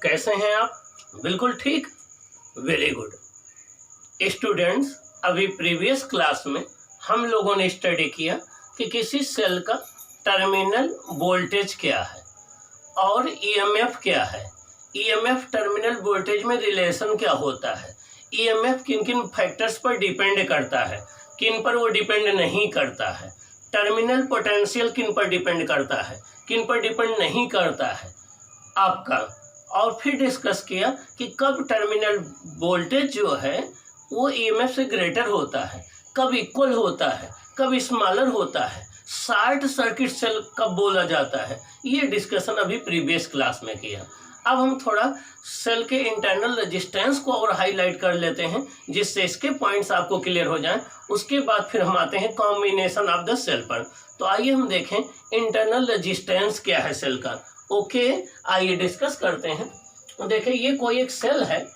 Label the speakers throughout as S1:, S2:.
S1: कैसे हैं आप? बिल्कुल ठीक, वेरी गुड। स्टूडेंट्स, अभी प्रीवियस क्लास में हम लोगों ने स्टडी किया कि किसी सेल का टर्मिनल वोल्टेज क्या है और ईएमएफ क्या है। ईएमएफ टर्मिनल वोल्टेज में रिलेशन क्या होता है, ईएमएफ किन किन फैक्टर्स पर डिपेंड करता है, किन पर वो डिपेंड नहीं करता है, टर्मिनल पोटेंशियल किन पर डिपेंड करता है, किन पर डिपेंड नहीं करता है आपका। और फिर डिस्कस किया कि कब टर्मिनल वोल्टेज जो है वो ईएमएफ से ग्रेटर होता है, कब इक्वल होता है, कब स्मॉलर होता है, शॉर्ट सर्किट सेल कब बोला जाता है। ये डिस्कशन अभी प्रीवियस क्लास में किया। अब हम थोड़ा सेल के इंटरनल रेजिस्टेंस को और हाईलाइट कर लेते हैं जिससे इसके पॉइंट्स आपको क्लियर हो जाएं। उसके बाद फिर हम आते हैं कॉम्बिनेशन ऑफ द सेल पर। तो आइए हम देखें इंटरनल रेजिस्टेंस क्या है सेल का। ओके, आइए डिस्कस करते हैं। तो देखिए ये कोई एक सेल है,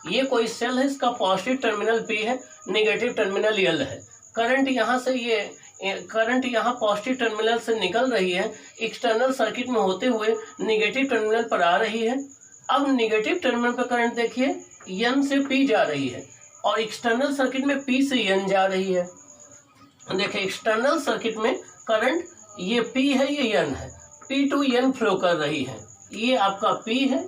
S1: ये कोई सेल है, इसका पॉजिटिव टर्मिनल P है, नेगेटिव टर्मिनल L है। करंट यहाँ से करंट यहाँ पॉजिटिव टर्मिनल से निकल रही है, एक्सटर्नल सर्किट में होते हुए नेगेटिव टर्मिनल पर आ रही है। अब नेगेटिव टर्मिनल पर करंट देखिए N से P जा रही है और एक्सटर्नल सर्किट में P से N जा रही है। देखिए एक्सटर्नल सर्किट में करंट ये P है, ये N है, P टू N फ्लो कर रही है। ये आपका P है,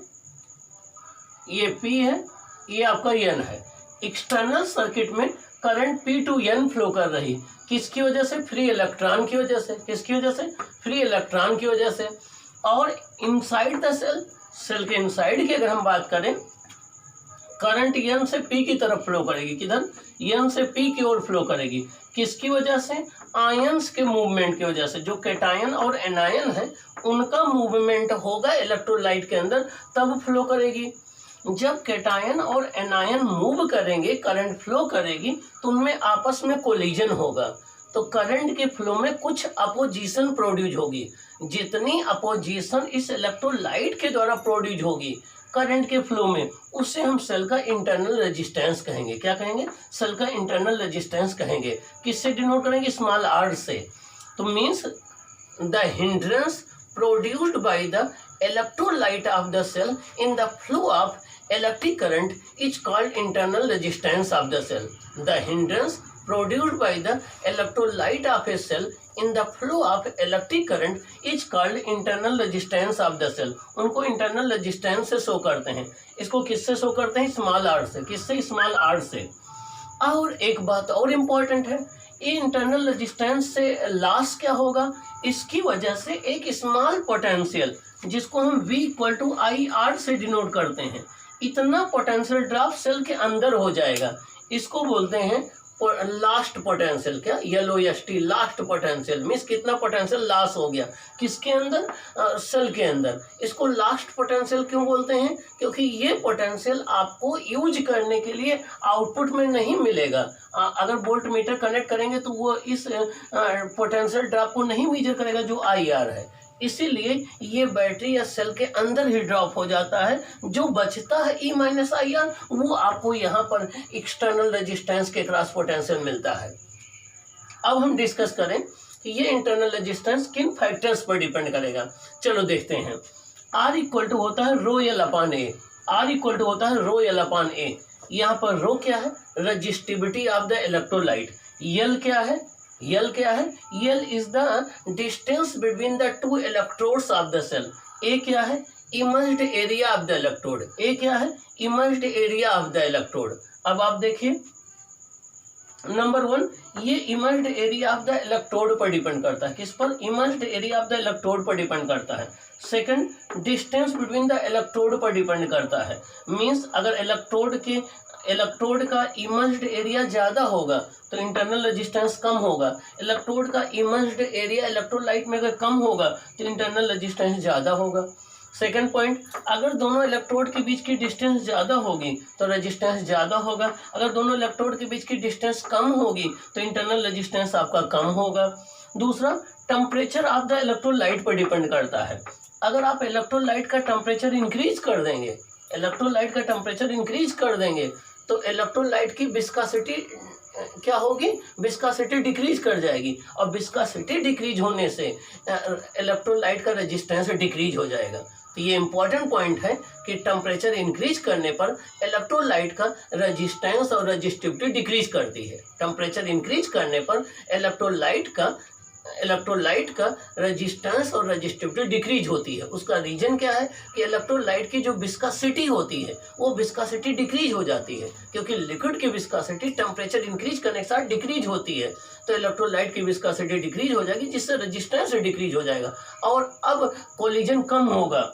S1: ये P है, ये आपका N है। एक्सटर्नल सर्किट में current P to N flow कर रही, किसकी वजह से? फ्री इलेक्ट्रॉन की वजह से। किसकी वजह से? फ्री इलेक्ट्रॉन की वजह से। और इनसाइड द सेल, सेल के इनसाइड की अगर हम बात करें, करंट N से P की तरफ फ्लो करेगी। किधर? N से P की ओर फ्लो करेगी। किसकी वजह से? आयंस के मूवमेंट की वजह से। जो कैटायन और एनायन है उनका मूवमेंट होगा इलेक्ट्रोलाइट के अंदर, तब फ्लो करेगी। जब कैटायन और एनायन मूव करेंगे, करंट फ्लो करेगी, तो उनमें आपस में कोलिजन होगा, तो करंट के फ्लो में कुछ अपोजिशन प्रोड्यूस होगी। जितनी अपोजिशन इस इलेक्ट्रोलाइट के द्वारा प्रोड्यूस होगी करंट के फ्लो में, उससे हम सेल का इंटरनल रेजिस्टेंस कहेंगे। क्या कहेंगे? सेल का इंटरनल रेजिस्टेंस कहेंगे। किससे डिनोट करेंगे? स्मॉल r से। तो means the hindrance produced by the electrolyte of the cell in the flow of electric current is called internal resistance of the cell. The hindrance produced by the electrolyte of a cell in the flow of electric current is called internal resistance of the cell. उनको internal resistance से show करते हैं। इसको किससे show करते हैं? Small r से। किससे? स्मॉल r से। और एक बात और इम्पोर्टेंट है, ये इंटरनल रेजिस्टेंस से लॉस क्या होगा? इसकी वजह से एक स्मॉल पोटेंशियल जिसको हम V इक्वल टू IR से डिनोट करते हैं, इतना पोटेंशियल ड्रॉप सेल के अंदर हो जाएगा। इसको बोलते हैं लास्ट पोटेंशियल। क्या? LOST, last potential. मीन्स कितना पोटेंशियल लॉस हो गया, किसके अंदर? सेल के अंदर। इसको लास्ट पोटेंशियल क्यों बोलते हैं? क्योंकि ये पोटेंशियल आपको यूज करने के लिए आउटपुट में नहीं मिलेगा। अगर वोल्ट मीटर कनेक्ट करेंगे तो वो इस पोटेंशियल ड्रॉप को नहीं मेजर करेगा जो IR है। इसीलिए ये बैटरी या सेल के अंदर ही ड्रॉप हो जाता है। जो बचता है E माइनस IR, वो आपको यहाँ पर एक्सटर्नल रेजिस्टेंस के क्रॉस पोटेंशियल मिलता है। अब हम डिस्कस करें कि ये इंटरनल रेजिस्टेंस किन फैक्टर्स पर डिपेंड करेगा। चलो देखते हैं। R इक्वल टू होता है rho L upon A. R equal to होता है रो एल अपॉन ए। यहाँ पर रो क्या है? Resistivity of the electrolyte. L क्या है? L क्या है? L is the distance between the two electrodes of the cell. A क्या है? Immersed area of the electrode. A क्या है? Immersed area of the electrode. अब आप देखिए नंबर 1, ये immersed area of the electrode पर डिपेंड करता है। किस पर? Immersed area of the electrode पर डिपेंड करता है। Second, distance between the electrode पर डिपेंड करता है। मीन्स अगर इलेक्ट्रोड का इमर्ज्ड एरिया ज़्यादा होगा तो इंटरनल रेजिस्टेंस कम होगा। इलेक्ट्रोड का इमर्ज्ड एरिया इलेक्ट्रोलाइट में अगर कम होगा तो इंटरनल रेजिस्टेंस ज़्यादा होगा। सेकंड पॉइंट, अगर दोनों इलेक्ट्रोड के बीच की डिस्टेंस ज़्यादा होगी तो रेजिस्टेंस ज़्यादा होगा। अगर दोनों इलेक्ट्रोड के बीच की डिस्टेंस कम होगी तो इंटरनल रेजिस्टेंस आपका कम होगा। दूसरा, टेम्परेचर ऑफ द इलेक्ट्रोलाइट पर डिपेंड करता है। अगर आप इलेक्ट्रोलाइट का टेम्परेचर इंक्रीज कर देंगे, इलेक्ट्रोलाइट का टेम्परेचर इंक्रीज कर देंगे तो इलेक्ट्रोलाइट की विस्कोसिटी क्या होगी? विस्कोसिटी डिक्रीज कर जाएगी और विस्कोसिटी डिक्रीज होने से इलेक्ट्रोलाइट का रेजिस्टेंस डिक्रीज हो जाएगा। तो ये इंपॉर्टेंट पॉइंट है कि टेम्परेचर इंक्रीज करने पर इलेक्ट्रोलाइट का रेजिस्टेंस और रेजिस्टिविटी डिक्रीज करती है। टेम्परेचर इंक्रीज करने पर इलेक्ट्रोलाइट का रेजिस्टेंस और रेजिस्टिविटी डिक्रीज होती है। उसका रीजन क्या है कि इलेक्ट्रोलाइट की जो विस्कोसिटी होती है वो विस्कोसिटी डिक्रीज हो जाती है, क्योंकि लिक्विड की विस्कोसिटी टेम्परेचर इंक्रीज करने के साथ डिक्रीज होती है। तो इलेक्ट्रोलाइट की विस्कोसिटी डिक्रीज हो जाएगी, जिससे रेजिस्टेंस डिक्रीज हो जाएगा और अब कोलिजन कम होगा।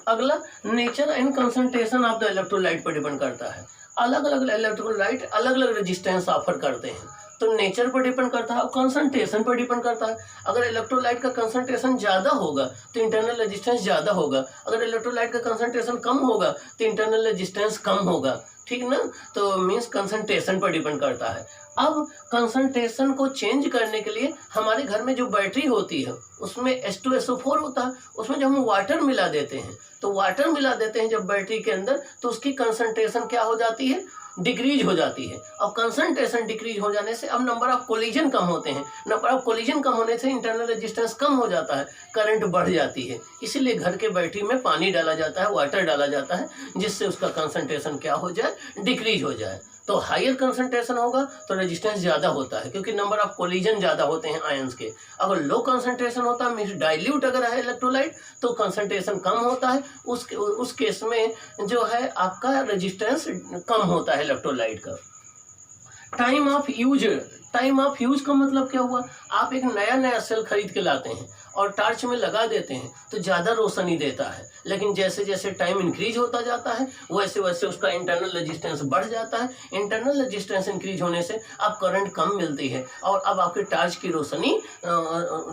S1: अगला, nature and concentration of the electrolyte पर डिपेंड करता है। अलग अलग इलेक्ट्रोलाइट अलग अलग रेजिस्टेंस ऑफर करते हैं, तो नेचर पर डिपेंड करता है और कंसंट्रेशन पर डिपेंड करता है। अगर इलेक्ट्रोलाइट का कंसंट्रेशन ज़्यादा होगा तो इंटरनल रेजिस्टेंस ज़्यादा होगा, अगर इलेक्ट्रोलाइट का कंसंट्रेशन कम होगा तो इंटरनल रेजिस्टेंस कम होगा, ठीक ना। तो मीन्स कंसंट्रेशन पर डिपेंड करता है। अब कंसंट्रेशन को चेंज करने के लिए हमारे घर में जो बैटरी होती है उसमें H2SO4 होता है, उसमें जब हम वाटर मिला देते हैं तो वाटर मिला देते हैं जब बैटरी के अंदर, तो उसकी कंसंट्रेशन क्या हो जाती है, डिक्रीज हो जाती है। अब कंसंट्रेशन डिक्रीज हो जाने से अब नंबर ऑफ कोलिजन कम होते हैं, नंबर ऑफ कोलिजन कम होने से इंटरनल रेजिस्टेंस कम हो जाता है, करंट बढ़ जाती है। इसीलिए घर के बैटरी में पानी डाला जाता है, वाटर डाला जाता है, जिससे उसका कंसंट्रेशन क्या हो जाए, डिक्रीज हो जाए। तो हायर कंसंट्रेशन होगा तो रेजिस्टेंस ज़्यादा होता है, क्योंकि नंबर ऑफ कोलिजन ज़्यादा होते हैं आयंस के। अगर लो कंसंट्रेशन होता है, मीन्स डाइल्यूट अगर है इलेक्ट्रोलाइट, तो कंसंट्रेशन कम होता है, उस केस में जो है आपका रेजिस्टेंस कम होता है इलेक्ट्रोलाइट का। टाइम ऑफ यूज का मतलब क्या हुआ, आप एक नया सेल खरीद के लाते हैं और टार्च में लगा देते हैं तो ज़्यादा रोशनी देता है, लेकिन जैसे जैसे टाइम इंक्रीज होता जाता है वैसे वैसे उसका इंटरनल रेजिस्टेंस बढ़ जाता है। इंटरनल रेजिस्टेंस इंक्रीज होने से अब करंट कम मिलती है और अब आपके टार्च की रोशनी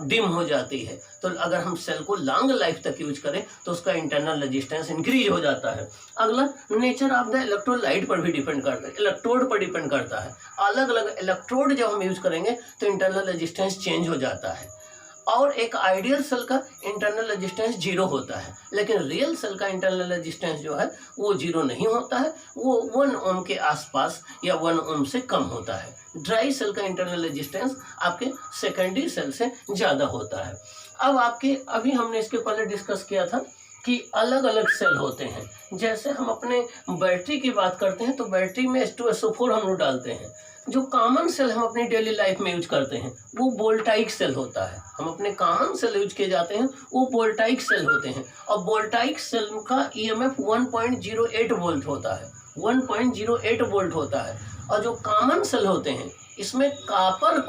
S1: डिम हो जाती है। तो अगर हम सेल को लॉन्ग लाइफ तक यूज करें तो उसका इंटरनल रेजिस्टेंस इंक्रीज हो जाता है। अगला, नेचर ऑफ द इलेक्ट्रोलाइट पर भी डिपेंड करता है, इलेक्ट्रोड पर डिपेंड करता है। अलग अलग इलेक्ट्रोड जब हम यूज करेंगे तो इंटरनल रेजिस्टेंस चेंज हो जाता है। और एक आइडियल सेल का इंटरनल रेजिस्टेंस 0 होता है, लेकिन रियल सेल का इंटरनल रेजिस्टेंस जो है वो 0 नहीं होता है, वो 1 ओम के आसपास या 1 ओम से कम होता है। ड्राई सेल का इंटरनल रेजिस्टेंस आपके सेकेंडरी सेल से ज़्यादा होता है। अब आपके अभी हमने इसके पहले डिस्कस किया था कि अलग अलग सेल होते हैं। जैसे हम अपने बैटरी की बात करते हैं तो बैटरी में H2SO4 हम लोग डालते हैं। जो कॉमन सेल हम अपनी डेली लाइफ में यूज करते हैं वो वोल्टाइक सेल होता है। हम अपने कॉमन सेल यूज किए जाते हैं वो वोल्टाइक सेल होते हैं, और वोल्टाइक सेल का EMF 1.08 वोल्ट होता है, 1.08 वोल्ट होता है। और जो कॉमन सेल होते हैं इसमें कापर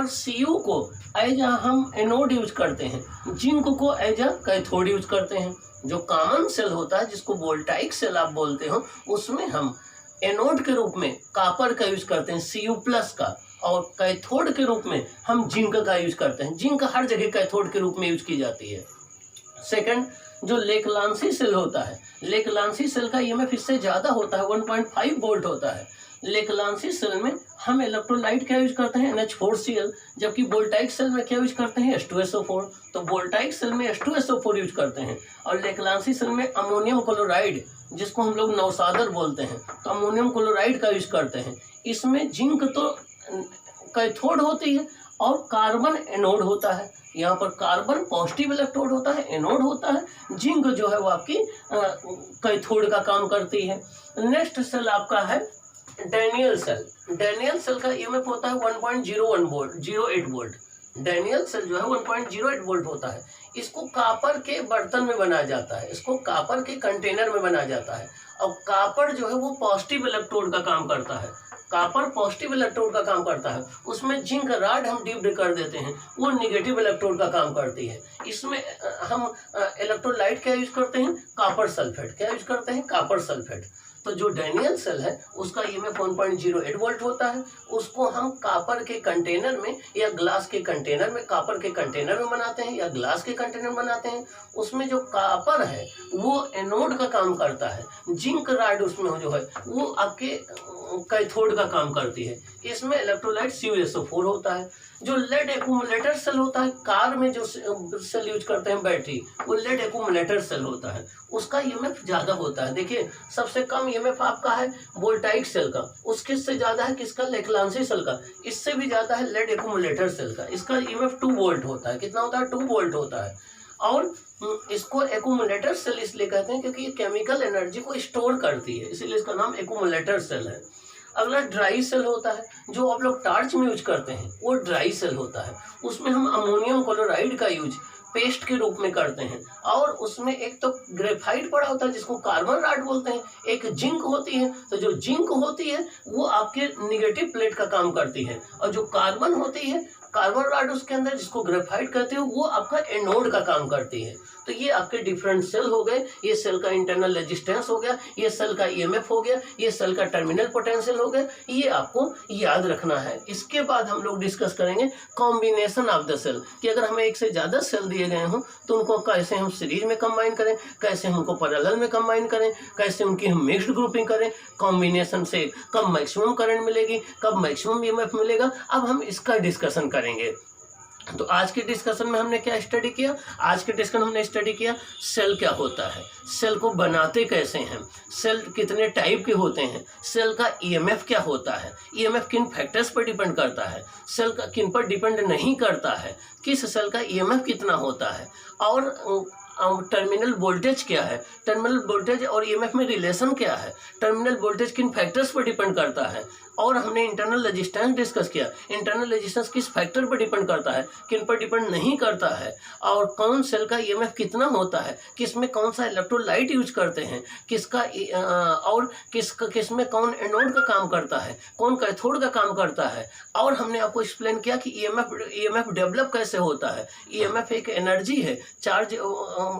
S1: Cu को एज हम एनोड यूज करते हैं, जिंक को एज अ कैथोड यूज करते हैं। जो कॉमन सेल होता है जिसको वोल्टाइक सेल आप बोलते हो, उसमें हम एनोड के रूप में कॉपर का यूज करते हैं Cu+ का, और कैथोड के रूप में हम जिंक का यूज करते हैं। जिंक हर जगह कैथोड के रूप में यूज की जाती है। सेकंड, जो लेकलांसी सेल होता है, लेकलांसी सेल का EMF इससे ज़्यादा होता है, 1.5 वोल्ट होता है। लेकलांसी सेल में हम इलेक्ट्रोलाइट क्या यूज करते हैं, NH4Cl, जबकि वोल्टाइक सेल में क्या यूज करते हैं, H2SO4। तो वोल्टाइक सेल में H2SO4 यूज करते हैं, और लेकलांसी सेल में अमोनियम क्लोराइड, जिसको हम लोग नौसादर बोलते हैं, तो अमोनियम क्लोराइड का यूज करते हैं। इसमें जिंक तो कैथोड होती है और कार्बन एनोड होता है। यहाँ पर कार्बन पॉजिटिव इलेक्ट्रोड होता है, एनोड होता है, जिंक जो है वो आपकी कैथोड का काम करती है। नेक्स्ट सेल आपका है डैनियल सेल। डैनियल सेल का EMF होता है 1.08 वोल्ट। डैनियल सेल जो है 1.08 वोल्ट होता है। इसको कॉपर के बर्तन में बनाया जाता है, इसको कॉपर के कंटेनर में बनाया जाता है। अब कॉपर जो है वो पॉजिटिव इलेक्ट्रोड का काम करता है, कॉपर पॉजिटिव इलेक्ट्रोड का काम करता है। उसमें जिंक राड हम डीप्ड कर देते हैं, वो निगेटिव इलेक्ट्रोड का काम करती है। इसमें हम इलेक्ट्रोलाइट क्या यूज करते हैं, कॉपर सल्फेट। क्या यूज करते हैं, कॉपर सल्फेट। तो जो डैनियल सेल है उसका EMF 1.08 वोल्ट होता है। उसको हम कॉपर के कंटेनर में या ग्लास के कंटेनर में, कॉपर के कंटेनर में बनाते हैं या ग्लास के कंटेनर में बनाते हैं। उसमें जो कॉपर है वो एनोड का काम करता है, जिंक राड उसमें जो है वो आपके कैथोड का काम करती है। इसमें इलेक्ट्रोलाइट CuSO4 होता है। जो लेड एक्यूमुलेटर सेल होता है, कार में जो सेल यूज करते हैं बैटरी, वो लेड एक्यूमुलेटर सेल होता है, उसका EMF ज़्यादा होता है। देखिए सबसे कम EMF आपका है वोल्टाइक सेल का, उसके से ज़्यादा है किसका, लेकलांसी सेल का, इससे भी ज़्यादा है लेड एक्यूमुलेटर सेल का। इसका EMF 2 वोल्ट होता है। कितना होता है, 2 वोल्ट होता है। और इसको एक्यूमुलेटर सेल इसलिए कहते हैं क्योंकि ये केमिकल एनर्जी को स्टोर करती है, इसीलिए इसका नाम एक्यूमुलेटर सेल है। अगला ड्राई सेल होता है, जो आप लोग टार्च में यूज करते हैं वो ड्राई सेल होता है। उसमें हम अमोनियम क्लोराइड का यूज पेस्ट के रूप में करते हैं, और उसमें एक तो ग्रेफाइट पड़ा होता है जिसको कार्बन रॉड बोलते हैं, एक जिंक होती है। तो जो जिंक होती है वो आपके निगेटिव प्लेट का काम करती है, और जो कार्बन होती है, कार्बन रॉड उसके अंदर जिसको ग्रेफाइट कहते हो, वो आपका एनोड का काम करती है। तो ये आपके डिफरेंट सेल हो गए। ये सेल का इंटरनल रेजिस्टेंस हो गया, ये सेल का ईएमएफ हो गया, ये सेल का टर्मिनल पोटेंशियल हो गया। ये आपको याद रखना है। इसके बाद हम लोग डिस्कस करेंगे कॉम्बिनेशन ऑफ द सेल, कि अगर हमें एक से ज़्यादा सेल दिए गए हों तो उनको कैसे हम सीरीज में कंबाइन करें, कैसे हम उनको पैरेलल में कंबाइन करें, कैसे उनकी हम मिक्स्ड ग्रुपिंग करें, कॉम्बिनेशन से कब मैक्सिमम करंट मिलेगी, कब मैक्सिमम ईएमएफ मिलेगा। अब हम इसका डिस्कशन करेंगे। तो आज के डिस्कशन में हमने क्या स्टडी किया? आज के डिस्कशन हमने स्टडी किया सेल क्या होता है, सेल को बनाते कैसे हैं, सेल कितने टाइप के होते हैं, सेल का ईएमएफ क्या होता है, ईएमएफ किन फैक्टर्स पर डिपेंड करता है, सेल का किन पर डिपेंड नहीं करता है, किस सेल का ईएमएफ कितना होता है, और टर्मिनल वोल्टेज क्या है, टर्मिनल वोल्टेज और ईएमएफ में रिलेशन क्या है, टर्मिनल वोल्टेज किन फैक्टर्स पर डिपेंड करता है, और हमने इंटरनल रेजिस्टेंस डिस्कस किया। इंटरनल रेजिस्टेंस किस फैक्टर पर डिपेंड करता है, किन पर डिपेंड नहीं करता है, और कौन सेल का ईएमएफ कितना होता है, किस में कौन सा इलेक्ट्रोलाइट यूज करते हैं, किसका और किस में कौन एनोड का काम करता है, कौन कैथोड का काम करता है। और हमने आपको एक्सप्लेन किया कि ईएमएफ डेवलप कैसे होता है। ईएमएफ एक एनर्जी है, चार्ज,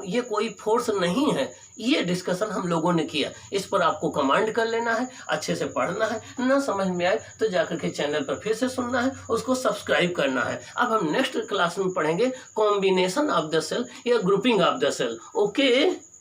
S1: ये कोई फोर्स नहीं है। ये डिस्कशन हम लोगों ने किया। इस पर आपको कमांड कर लेना है, अच्छे से पढ़ना है, ना समझ में आए तो जाकर के चैनल पर फिर से सुनना है, उसको सब्सक्राइब करना है। अब हम नेक्स्ट क्लास में पढ़ेंगे कॉम्बिनेशन ऑफ द सेल या grouping of the cell. Okay.